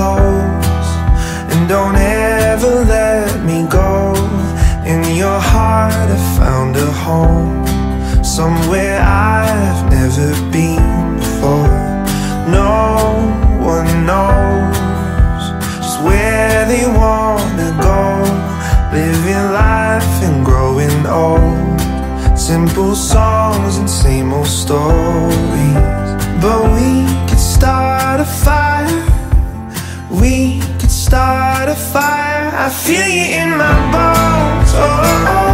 close, and don't ever let me go. In your heart I found a home, somewhere I've never been before. No one knows just where they wanna go, living life and growing old. Simple songs and same old stories, but we could start a fire. We could start a fire. I feel you in my bones. Oh, oh, oh.